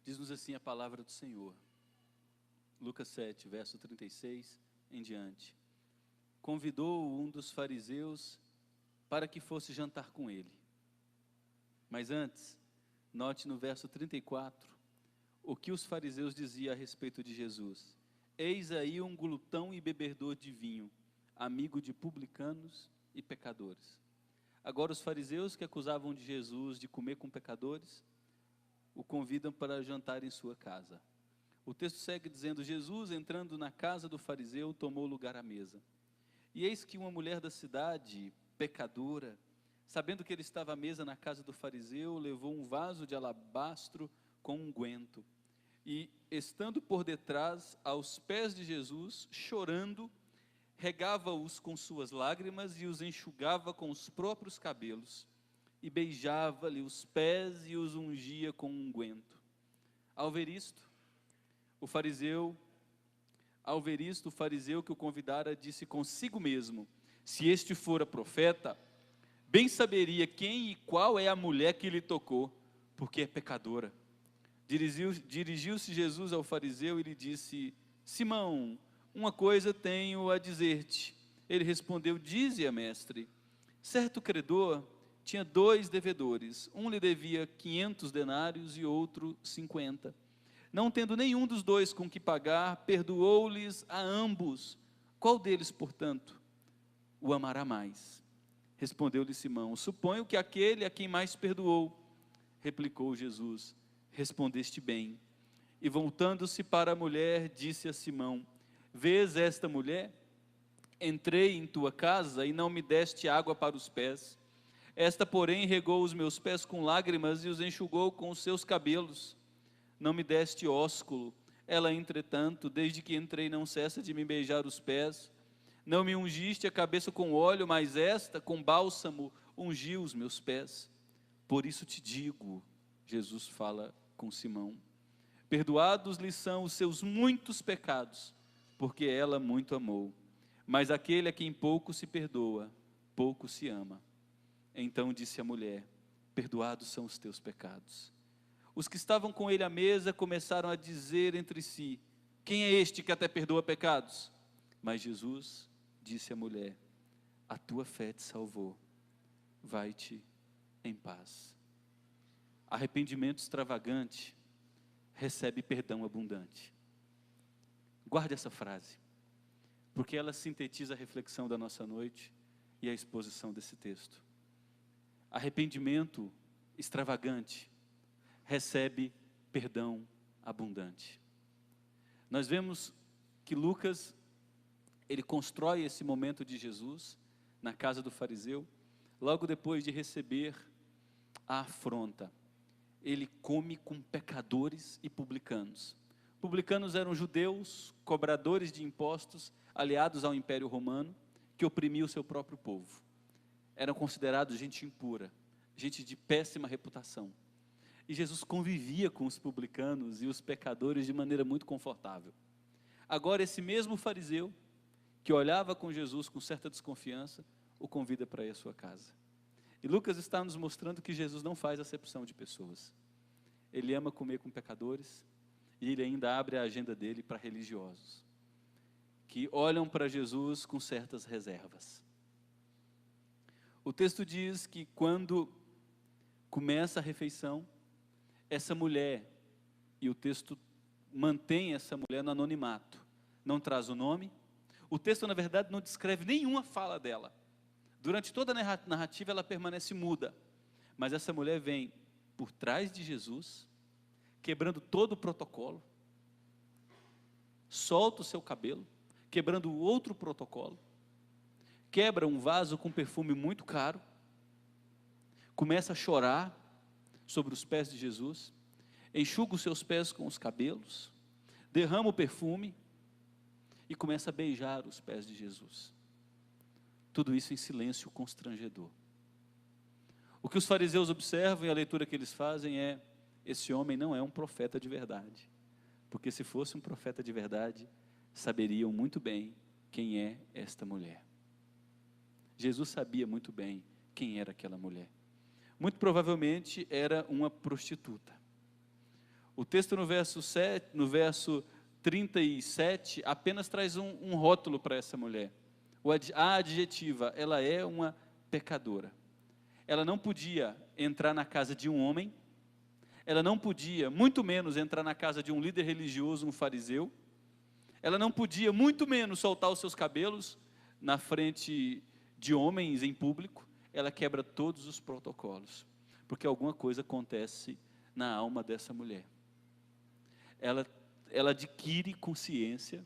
Diz-nos assim a palavra do Senhor. Lucas 7, verso 36 em diante. Convidou um dos fariseus para que fosse jantar com ele. Mas antes, note no verso 34, o que os fariseus diziam a respeito de Jesus. Eis aí um glutão e bebedor de vinho, amigo de publicanos e pecadores. Agora os fariseus que acusavam de Jesus de comer com pecadores, o convidam para jantar em sua casa. O texto segue dizendo, Jesus entrando na casa do fariseu, tomou lugar à mesa. E eis que uma mulher da cidade, pecadora, sabendo que ele estava à mesa na casa do fariseu, levou um vaso de alabastro com unguento. E, estando por detrás, aos pés de Jesus, chorando, regava-os com suas lágrimas e os enxugava com os próprios cabelos, e beijava-lhe os pés e os ungia com unguento. Ao ver isto, o fariseu que o convidara disse consigo mesmo, se este fora profeta, bem saberia quem e qual é a mulher que lhe tocou, porque é pecadora. Dirigiu-se Jesus ao fariseu e lhe disse, Simão, uma coisa tenho a dizer-te. Ele respondeu, dize-a, mestre. Certo credor tinha 2 devedores, um lhe devia 500 denários e outro 50. Não tendo nenhum dos 2 com que pagar, perdoou-lhes a ambos. Qual deles, portanto, o amará mais? Respondeu-lhe Simão, suponho que aquele a quem mais perdoou. Replicou Jesus, respondeste bem. E voltando-se para a mulher, disse a Simão, vês esta mulher? Entrei em tua casa e não me deste água para os pés. Esta, porém, regou os meus pés com lágrimas e os enxugou com os seus cabelos. Não me deste ósculo. Ela, entretanto, desde que entrei, não cessa de me beijar os pés. Não me ungiste a cabeça com óleo, mas esta, com bálsamo, ungiu os meus pés. Por isso te digo, Jesus fala com Simão, perdoados lhe são os seus muitos pecados, porque ela muito amou. Mas aquele a quem pouco se perdoa, pouco se ama. Então disse a mulher, perdoados são os teus pecados. Os que estavam com ele à mesa começaram a dizer entre si, quem é este que até perdoa pecados? Mas Jesus disse à mulher, a tua fé te salvou, vai-te em paz. Arrependimento extravagante recebe perdão abundante. Guarde essa frase, porque ela sintetiza a reflexão da nossa noite e a exposição desse texto. Arrependimento extravagante recebe perdão abundante. Nós vemos que Lucas, ele constrói esse momento de Jesus na casa do fariseu, logo depois de receber a afronta. Ele come com pecadores e publicanos. Publicanos eram judeus, cobradores de impostos, aliados ao Império Romano, que oprimia o seu próprio povo. Eram considerados gente impura, gente de péssima reputação. E Jesus convivia com os publicanos e os pecadores de maneira muito confortável. Agora esse mesmo fariseu, que olhava com Jesus com certa desconfiança, o convida para ir à sua casa. E Lucas está nos mostrando que Jesus não faz acepção de pessoas. Ele ama comer com pecadores e ele ainda abre a agenda dele para religiosos, que olham para Jesus com certas reservas. O texto diz que quando começa a refeição, essa mulher, e o texto mantém essa mulher no anonimato, não traz o nome, o texto na verdade não descreve nenhuma fala dela, durante toda a narrativa ela permanece muda, mas essa mulher vem por trás de Jesus, quebrando todo o protocolo, solta o seu cabelo, quebrando outro protocolo, quebra um vaso com perfume muito caro, começa a chorar sobre os pés de Jesus, enxuga os seus pés com os cabelos, derrama o perfume e começa a beijar os pés de Jesus. Tudo isso em silêncio constrangedor. O que os fariseus observam e a leitura que eles fazem é, esse homem não é um profeta de verdade, porque se fosse um profeta de verdade, saberiam muito bem quem é esta mulher. Jesus sabia muito bem quem era aquela mulher. Muito provavelmente era uma prostituta. O texto no verso 37, apenas traz um rótulo para essa mulher. A adjetiva, ela é uma pecadora. Ela não podia entrar na casa de um homem, ela não podia, muito menos, entrar na casa de um líder religioso, um fariseu, ela não podia, muito menos, soltar os seus cabelos na frente de homens em público. Ela quebra todos os protocolos, porque alguma coisa acontece na alma dessa mulher. Ela adquire consciência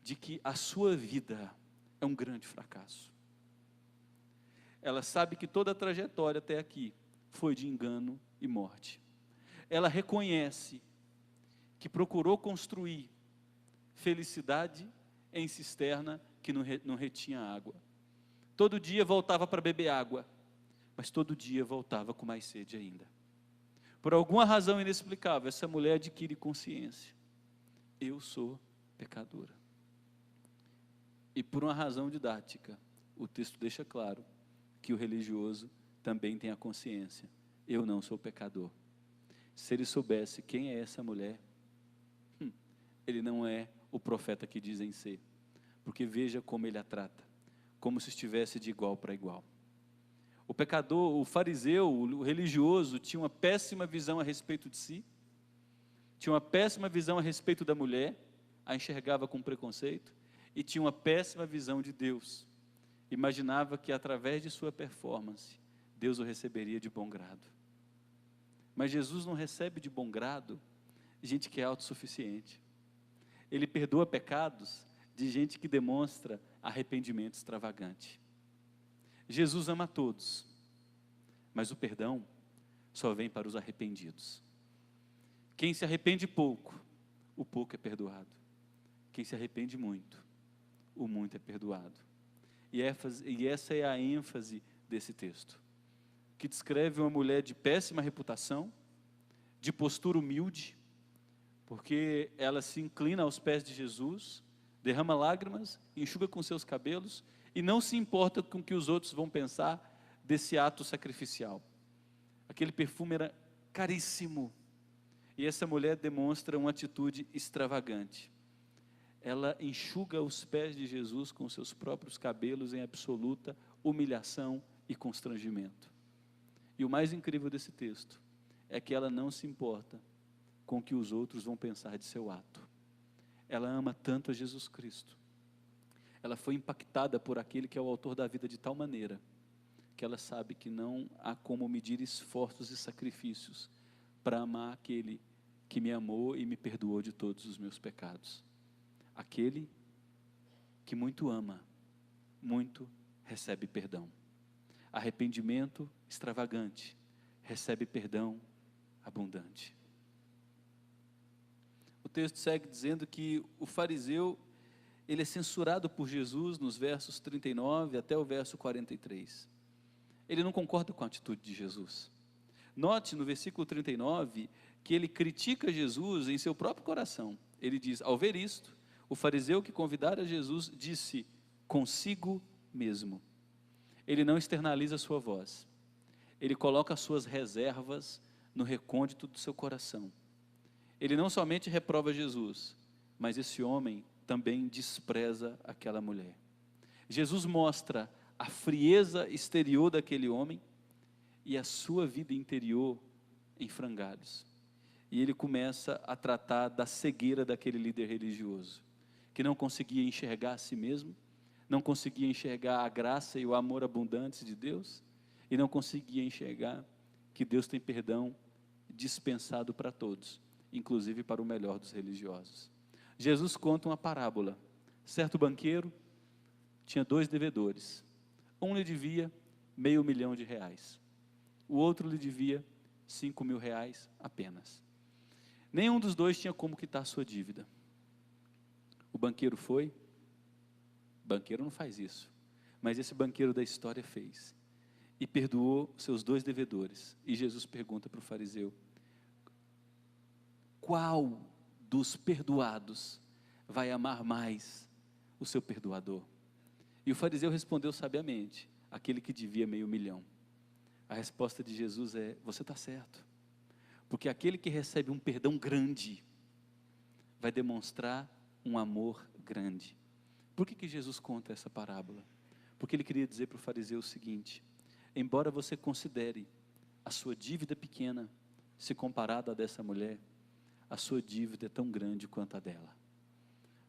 de que a sua vida é um grande fracasso. Ela sabe que toda a trajetória até aqui foi de engano e morte. Ela reconhece que procurou construir felicidade em cisterna que não retinha água. Todo dia voltava para beber água, mas todo dia voltava com mais sede ainda. Por alguma razão inexplicável, essa mulher adquire consciência. Eu sou pecadora. E por uma razão didática, o texto deixa claro que o religioso também tem a consciência. Eu não sou pecador. Se ele soubesse quem é essa mulher, ele não é o profeta que dizem ser, porque veja como ele a trata, como se estivesse de igual para igual. O pecador, o fariseu, o religioso, tinha uma péssima visão a respeito de si, tinha uma péssima visão a respeito da mulher, a enxergava com preconceito, e tinha uma péssima visão de Deus. Imaginava que através de sua performance, Deus o receberia de bom grado. Mas Jesus não recebe de bom grado gente que é autossuficiente. Ele perdoa pecados de gente que demonstra arrependimento extravagante. Jesus ama a todos, mas o perdão só vem para os arrependidos. Quem se arrepende pouco, o pouco é perdoado. Quem se arrepende muito, o muito é perdoado. E essa é a ênfase desse texto, que descreve uma mulher de péssima reputação, de postura humilde, porque ela se inclina aos pés de Jesus, derrama lágrimas, enxuga com seus cabelos, e não se importa com o que os outros vão pensar desse ato sacrificial. Aquele perfume era caríssimo, e essa mulher demonstra uma atitude extravagante. Ela enxuga os pés de Jesus com seus próprios cabelos em absoluta humilhação e constrangimento. E o mais incrível desse texto é que ela não se importa com o que os outros vão pensar de seu ato. Ela ama tanto a Jesus Cristo. Ela foi impactada por aquele que é o autor da vida de tal maneira que ela sabe que não há como medir esforços e sacrifícios para amar aquele que me amou e me perdoou de todos os meus pecados. Aquele que muito ama, muito recebe perdão. Arrependimento extravagante recebe perdão abundante. O texto segue dizendo que o fariseu, ele é censurado por Jesus nos versos 39 até o verso 43. Ele não concorda com a atitude de Jesus. Note no versículo 39 que ele critica Jesus em seu próprio coração. Ele diz: ao ver isto, o fariseu que convidara Jesus disse consigo mesmo. Ele não externaliza sua voz. Ele coloca as suas reservas no recôndito do seu coração. Ele não somente reprova Jesus, mas esse homem também despreza aquela mulher. Jesus mostra a frieza exterior daquele homem e a sua vida interior em frangalhos. E ele começa a tratar da cegueira daquele líder religioso, que não conseguia enxergar a si mesmo, não conseguia enxergar a graça e o amor abundantes de Deus, e não conseguia enxergar que Deus tem perdão dispensado para todos, inclusive para o melhor dos religiosos. Jesus conta uma parábola. Certo banqueiro tinha 2 devedores. Um lhe devia R$500.000. O outro lhe devia R$5.000 apenas. Nenhum dos dois tinha como quitar sua dívida. O banqueiro foi. O banqueiro não faz isso, mas esse banqueiro da história fez. E perdoou seus 2 devedores. E Jesus pergunta para o fariseu: qual dos perdoados vai amar mais o seu perdoador? E o fariseu respondeu sabiamente: aquele que devia R$500.000. A resposta de Jesus é: você está certo, Porque aquele que recebe um perdão grande vai demonstrar um amor grande. Por que Jesus conta essa parábola? Porque ele queria dizer para o fariseu o seguinte: embora você considere a sua dívida pequena, se comparada a dessa mulher, a sua dívida é tão grande quanto a dela.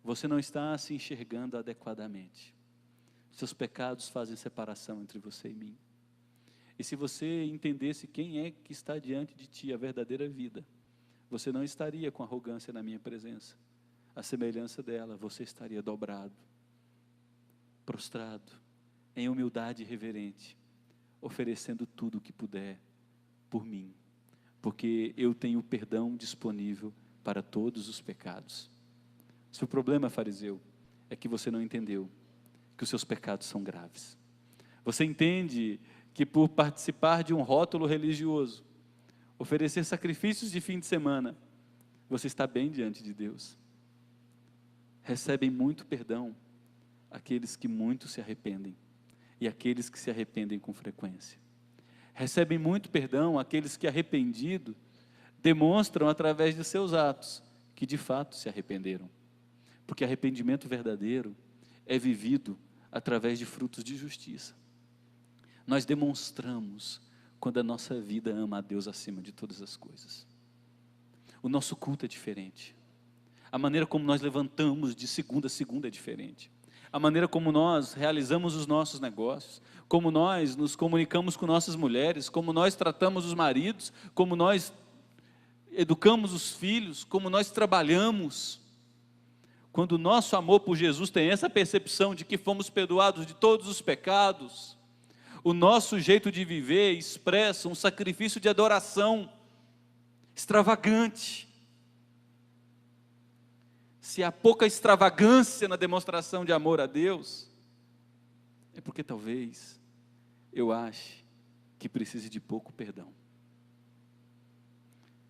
Você não está se enxergando adequadamente. Seus pecados fazem separação entre você e mim. E se você entendesse quem é que está diante de ti, a verdadeira vida, você não estaria com arrogância na minha presença. À semelhança dela, você estaria dobrado, prostrado, em humildade reverente, oferecendo tudo o que puder por mim, porque eu tenho perdão disponível para todos os pecados. Se o problema, fariseu, é que você não entendeu que os seus pecados são graves. Você entende que por participar de um rótulo religioso, oferecer sacrifícios de fim de semana, você está bem diante de Deus. Recebem muito perdão aqueles que muito se arrependem, e aqueles que se arrependem com frequência. Recebem muito perdão aqueles que, arrependidos, demonstram através de seus atos que de fato se arrependeram. Porque arrependimento verdadeiro é vivido através de frutos de justiça. Nós demonstramos quando a nossa vida ama a Deus acima de todas as coisas. O nosso culto é diferente. A maneira como nós levantamos de segunda a segunda é diferente. A maneira como nós realizamos os nossos negócios, como nós nos comunicamos com nossas mulheres, como nós tratamos os maridos, como nós educamos os filhos, como nós trabalhamos. Quando o nosso amor por Jesus tem essa percepção de que fomos perdoados de todos os pecados, o nosso jeito de viver expressa um sacrifício de adoração extravagante. Se há pouca extravagância na demonstração de amor a Deus, é porque talvez eu ache que precise de pouco perdão.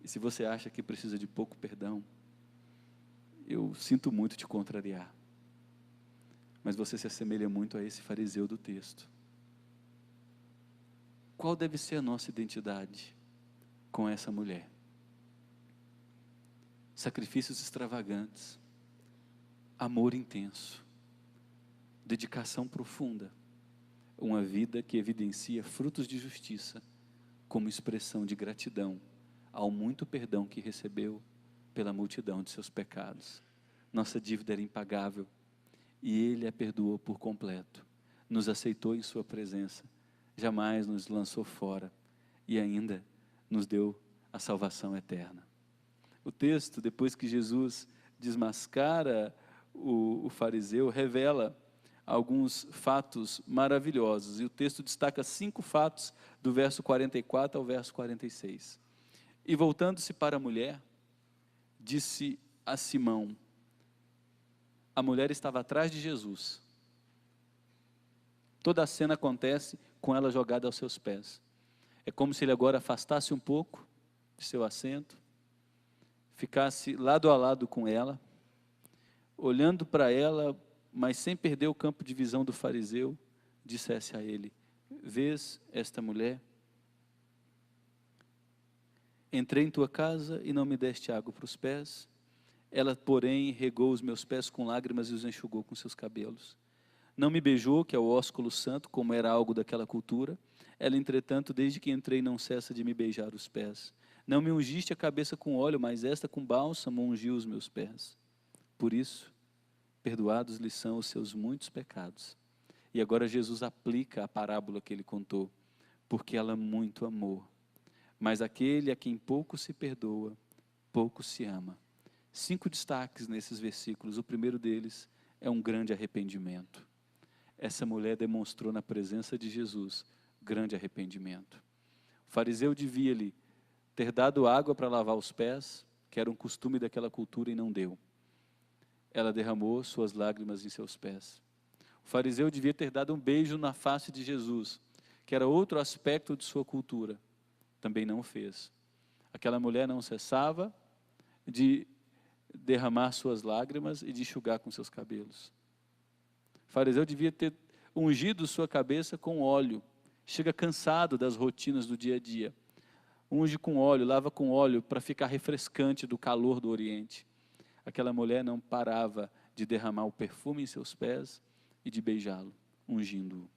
E se você acha que precisa de pouco perdão, eu sinto muito te contrariar. Mas você se assemelha muito a esse fariseu do texto. Qual deve ser a nossa identidade com essa mulher? Sacrifícios extravagantes, amor intenso, dedicação profunda, uma vida que evidencia frutos de justiça, como expressão de gratidão ao muito perdão que recebeu pela multidão de seus pecados. Nossa dívida era impagável, e Ele a perdoou por completo, nos aceitou em sua presença, jamais nos lançou fora, e ainda nos deu a salvação eterna. O texto, depois que Jesus desmascara o fariseu, revela alguns fatos maravilhosos, e o texto destaca 5 fatos, do verso 44 ao verso 46. E voltando-se para a mulher, disse a Simão, a mulher estava atrás de Jesus, toda a cena acontece com ela jogada aos seus pés, é como se ele agora afastasse um pouco de seu assento, ficasse lado a lado com ela, olhando para ela, mas sem perder o campo de visão do fariseu, dissesse a ele, vês esta mulher? Entrei em tua casa e não me deste água para os pés, ela porém regou os meus pés com lágrimas e os enxugou com seus cabelos. Não me beijou, que é o ósculo santo, como era algo daquela cultura, ela entretanto desde que entrei não cessa de me beijar os pés. Não me ungiste a cabeça com óleo, mas esta com bálsamo ungiu os meus pés. Por isso, perdoados lhe são os seus muitos pecados. E agora Jesus aplica a parábola que ele contou, porque ela muito amou. Mas aquele a quem pouco se perdoa, pouco se ama. 5 destaques nesses versículos. O primeiro deles é um grande arrependimento. Essa mulher demonstrou na presença de Jesus grande arrependimento. O fariseu devia-lhe ter dado água para lavar os pés, que era um costume daquela cultura, e não deu. Ela derramou suas lágrimas em seus pés. O fariseu devia ter dado um beijo na face de Jesus, que era outro aspecto de sua cultura. Também não o fez. Aquela mulher não cessava de derramar suas lágrimas e de enxugar com seus cabelos. O fariseu devia ter ungido sua cabeça com óleo. Chega cansado das rotinas do dia a dia. unge com óleo, lava com óleo para ficar refrescante do calor do Oriente. Aquela mulher não parava de derramar o perfume em seus pés e de beijá-lo, ungindo-o.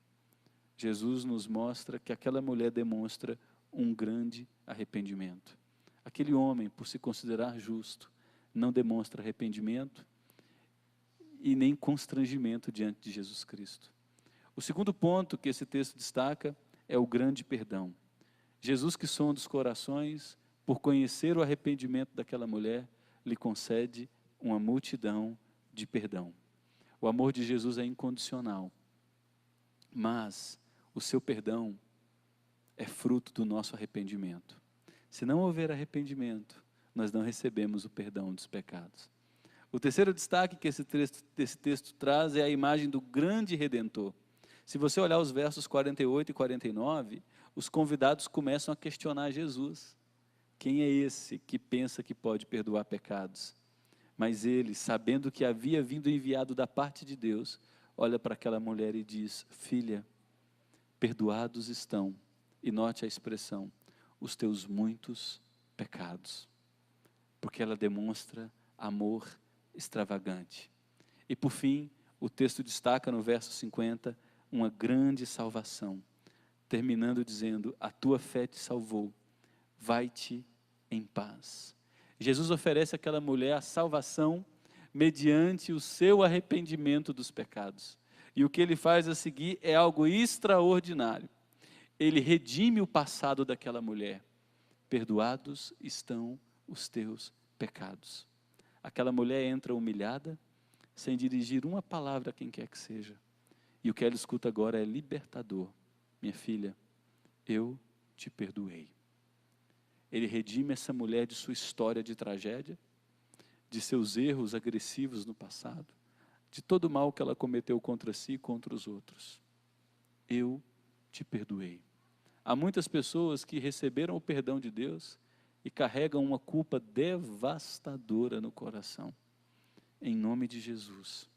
Jesus nos mostra que aquela mulher demonstra um grande arrependimento. Aquele homem, por se considerar justo, não demonstra arrependimento e nem constrangimento diante de Jesus Cristo. O segundo ponto que esse texto destaca é o grande perdão. Jesus, que sonda os corações, por conhecer o arrependimento daquela mulher, lhe concede uma multidão de perdão. O amor de Jesus é incondicional, mas o seu perdão é fruto do nosso arrependimento. Se não houver arrependimento, nós não recebemos o perdão dos pecados. O terceiro destaque que esse texto traz é a imagem do grande Redentor. Se você olhar os versos 48 e 49, os convidados começam a questionar Jesus. Quem é esse que pensa que pode perdoar pecados? Mas ele, sabendo que havia vindo enviado da parte de Deus, olha para aquela mulher e diz: filha, perdoados estão, e note a expressão, os teus muitos pecados. Porque ela demonstra amor extravagante. E por fim, o texto destaca no verso 50, uma grande salvação, terminando dizendo: a tua fé te salvou, vai-te em paz. Jesus oferece àquela mulher a salvação mediante o seu arrependimento dos pecados. E o que ele faz a seguir é algo extraordinário. Ele redime o passado daquela mulher. Perdoados estão os teus pecados. Aquela mulher entra humilhada, sem dirigir uma palavra a quem quer que seja. E o que ela escuta agora é libertador. Minha filha, eu te perdoei. Ele redime essa mulher de sua história de tragédia, de seus erros agressivos no passado, de todo o mal que ela cometeu contra si e contra os outros. Eu te perdoei. Há muitas pessoas que receberam o perdão de Deus e carregam uma culpa devastadora no coração. Em nome de Jesus,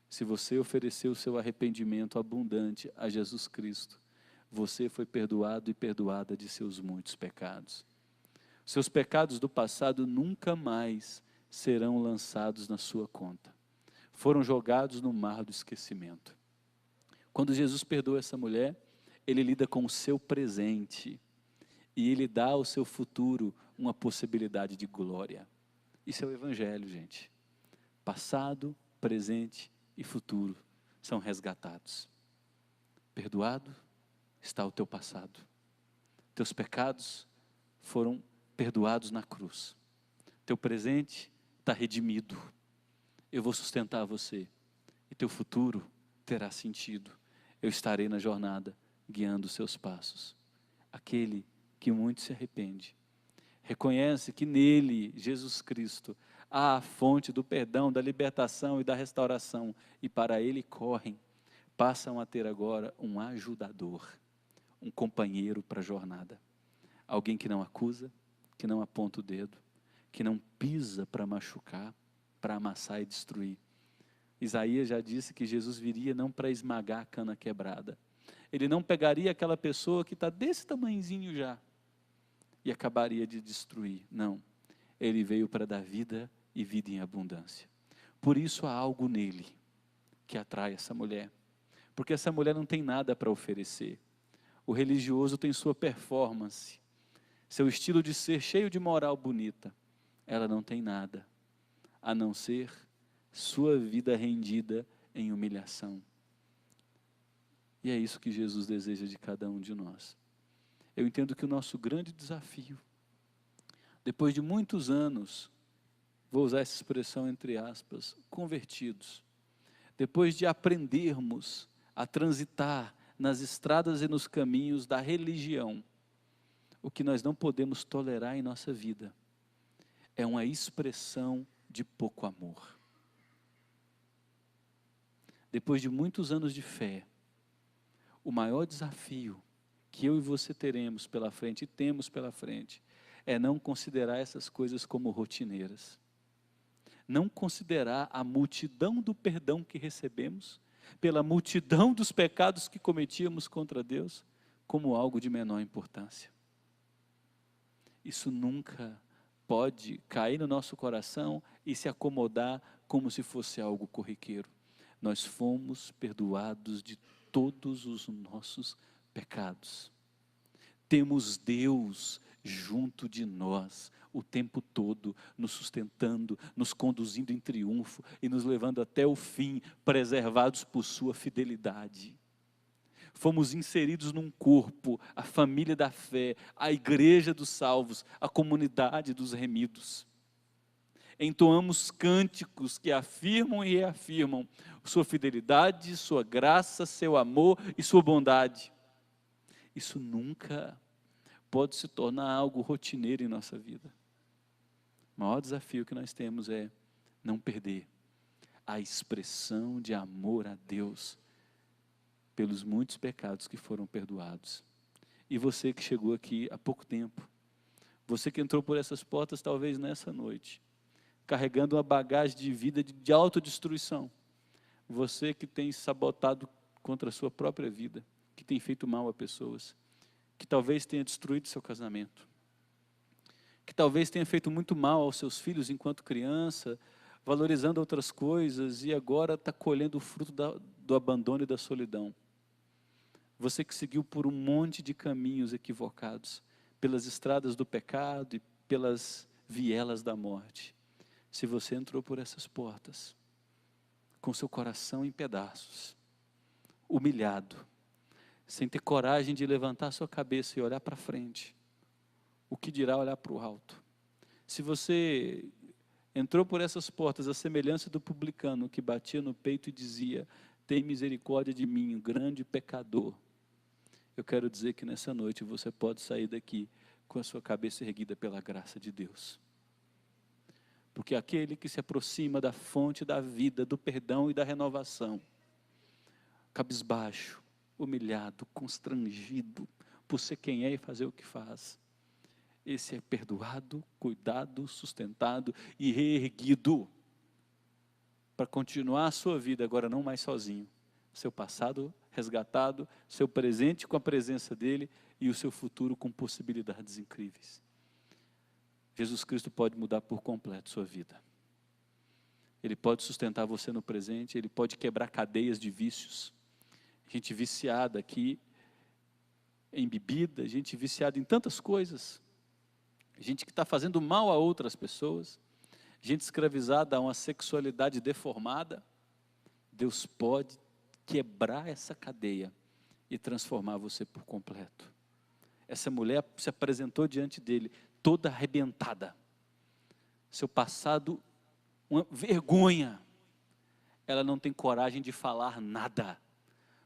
se você ofereceu o seu arrependimento abundante a Jesus Cristo, você foi perdoado e perdoada de seus muitos pecados. Seus pecados do passado nunca mais serão lançados na sua conta. Foram jogados no mar do esquecimento. Quando Jesus perdoa essa mulher, ele lida com o seu presente e ele dá ao seu futuro uma possibilidade de glória. Isso é o Evangelho, gente. Passado, presente e futuro são resgatados. Perdoado está o teu passado. Teus pecados foram perdoados na cruz. Teu presente está redimido. Eu vou sustentar você. E teu futuro terá sentido. Eu estarei na jornada, guiando os seus passos. Aquele que muito se arrepende, reconhece que nele, Jesus Cristo, há a fonte do perdão, da libertação e da restauração. E para ele correm, passam a ter agora um ajudador, um companheiro para a jornada. Alguém que não acusa, que não aponta o dedo, que não pisa para machucar, para amassar e destruir. Isaías já disse que Jesus viria não para esmagar a cana quebrada. Ele não pegaria aquela pessoa que está desse tamanhozinho já e acabaria de destruir. Não, ele veio para dar vida e vida em abundância. Por isso há algo nele que atrai essa mulher, porque essa mulher não tem nada para oferecer. O religioso tem sua performance, seu estilo de ser cheio de moral bonita. Ela não tem nada, a não ser sua vida rendida em humilhação. E é isso que Jesus deseja de cada um de nós. Eu entendo que o nosso grande desafio, depois de muitos anos, vou usar essa expressão entre aspas, convertidos, depois de aprendermos a transitar nas estradas e nos caminhos da religião, o que nós não podemos tolerar em nossa vida é uma expressão de pouco amor. Depois de muitos anos de fé, o maior desafio que eu e você teremos pela frente e temos pela frente é não considerar essas coisas como rotineiras. Não considerar a multidão do perdão que recebemos, pela multidão dos pecados que cometíamos contra Deus, como algo de menor importância. Isso nunca pode cair no nosso coração e se acomodar como se fosse algo corriqueiro. Nós fomos perdoados de todos os nossos pecados. Temos Deus junto de nós o tempo todo, nos sustentando, nos conduzindo em triunfo e nos levando até o fim, preservados por sua fidelidade. Fomos inseridos num corpo, a família da fé, a igreja dos salvos, a comunidade dos remidos. Entoamos cânticos que afirmam e reafirmam sua fidelidade, sua graça, seu amor e sua bondade. Isso nunca pode se tornar algo rotineiro em nossa vida. O maior desafio que nós temos é não perder a expressão de amor a Deus pelos muitos pecados que foram perdoados. E você que chegou aqui há pouco tempo, você que entrou por essas portas talvez nessa noite, carregando uma bagagem de vida de autodestruição, você que tem sabotado contra a sua própria vida, que tem feito mal a pessoas, que talvez tenha destruído seu casamento, que talvez tenha feito muito mal aos seus filhos enquanto criança, valorizando outras coisas e agora está colhendo o fruto do abandono e da solidão. Você que seguiu por um monte de caminhos equivocados, pelas estradas do pecado e pelas vielas da morte. Se você entrou por essas portas, com seu coração em pedaços, humilhado, sem ter coragem de levantar sua cabeça e olhar para frente, o que dirá olhar para o alto? Se você entrou por essas portas, a semelhança do publicano que batia no peito e dizia: tem misericórdia de mim, um grande pecador. Eu quero dizer que nessa noite você pode sair daqui com a sua cabeça erguida pela graça de Deus. Porque aquele que se aproxima da fonte da vida, do perdão e da renovação, cabisbaixo, humilhado, constrangido por ser quem é e fazer o que faz, esse é perdoado, cuidado, sustentado e reerguido para continuar a sua vida agora não mais sozinho, seu passado resgatado, seu presente com a presença dele e o seu futuro com possibilidades incríveis. Jesus Cristo pode mudar por completo sua vida. Ele pode sustentar você no presente, ele pode quebrar cadeias de vícios. Gente viciada aqui em bebida, gente viciada em tantas coisas, gente que está fazendo mal a outras pessoas, gente escravizada a uma sexualidade deformada. Deus pode quebrar essa cadeia e transformar você por completo. Essa mulher se apresentou diante dele, toda arrebentada, seu passado, uma vergonha. Ela não tem coragem de falar nada,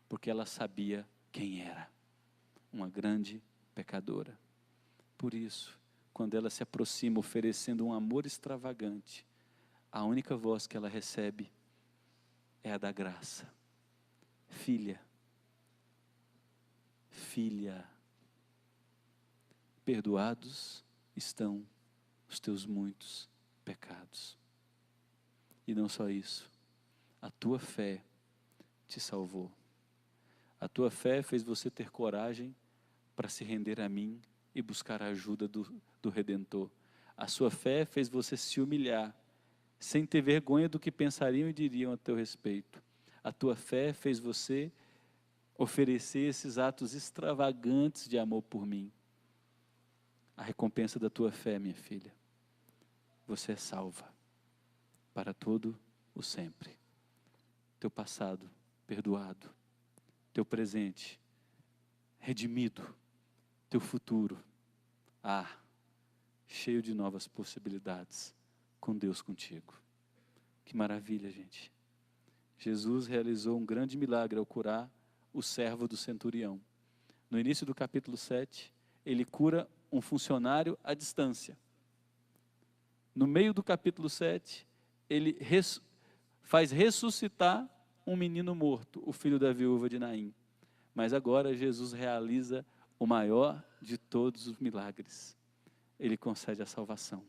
porque ela sabia quem era, uma grande pecadora. Por isso, quando ela se aproxima oferecendo um amor extravagante, a única voz que ela recebe é a da graça. Filha, filha, perdoados estão os teus muitos pecados. E não só isso, a tua fé te salvou. A tua fé fez você ter coragem para se render a mim e buscar a ajuda do Redentor. A sua fé fez você se humilhar, sem ter vergonha do que pensariam e diriam a teu respeito. A tua fé fez você oferecer esses atos extravagantes de amor por mim. A recompensa da tua fé, minha filha, você é salva para todo o sempre. Teu passado perdoado, teu presente redimido, teu futuro, cheio de novas possibilidades, com Deus contigo. Que maravilha, gente. Jesus realizou um grande milagre ao curar o servo do centurião. No início do capítulo 7, ele cura um funcionário à distância. No meio do capítulo 7, ele faz ressuscitar um menino morto, o filho da viúva de Naim. Mas agora Jesus realiza o maior de todos os milagres. Ele concede a salvação.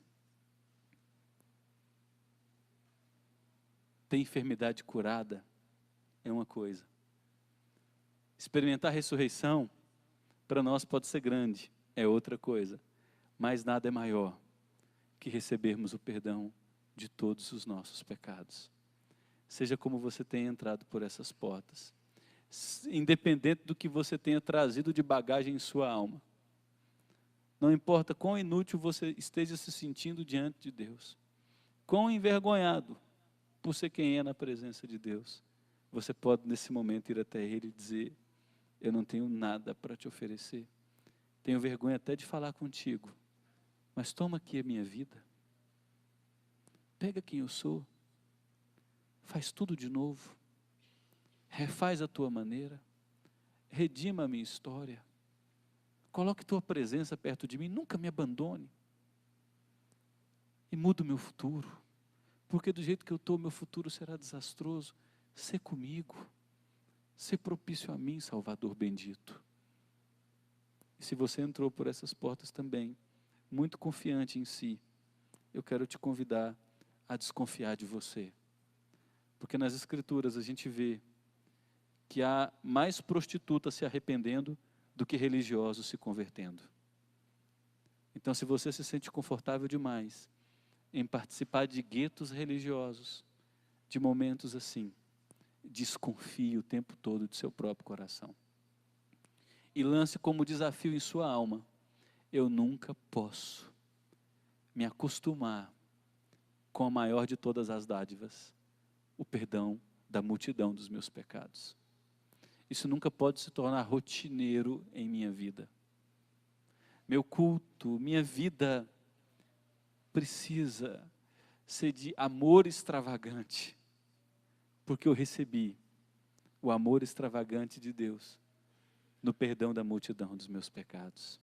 Ter enfermidade curada é uma coisa. Experimentar a ressurreição, para nós pode ser grande, é outra coisa. mas nada é maior que recebermos o perdão de todos os nossos pecados. Seja como você tenha entrado por essas portas, independente do que você tenha trazido de bagagem em sua alma, não importa quão inútil você esteja se sentindo diante de Deus, quão envergonhado por ser quem é na presença de Deus, você pode nesse momento ir até Ele e dizer: eu não tenho nada para te oferecer, tenho vergonha até de falar contigo, mas toma aqui a minha vida, pega quem eu sou, faz tudo de novo, refaz a tua maneira, redima a minha história, coloque tua presença perto de mim, nunca me abandone, e muda o meu futuro, porque do jeito que eu estou, meu futuro será desastroso. Sê comigo, sê propício a mim, Salvador bendito. E se você entrou por essas portas também, muito confiante em si, eu quero te convidar a desconfiar de você. Porque nas Escrituras a gente vê que há mais prostitutas se arrependendo do que religiosos se convertendo. Então, se você se sente confortável demais em participar de guetos religiosos, de momentos assim, desconfie o tempo todo de seu próprio coração. E lance como desafio em sua alma: eu nunca posso me acostumar com a maior de todas as dádivas, o perdão da multidão dos meus pecados. Isso nunca pode se tornar rotineiro em minha vida. Meu culto, minha vida precisa ser de amor extravagante, porque eu recebi o amor extravagante de Deus no perdão da multidão dos meus pecados.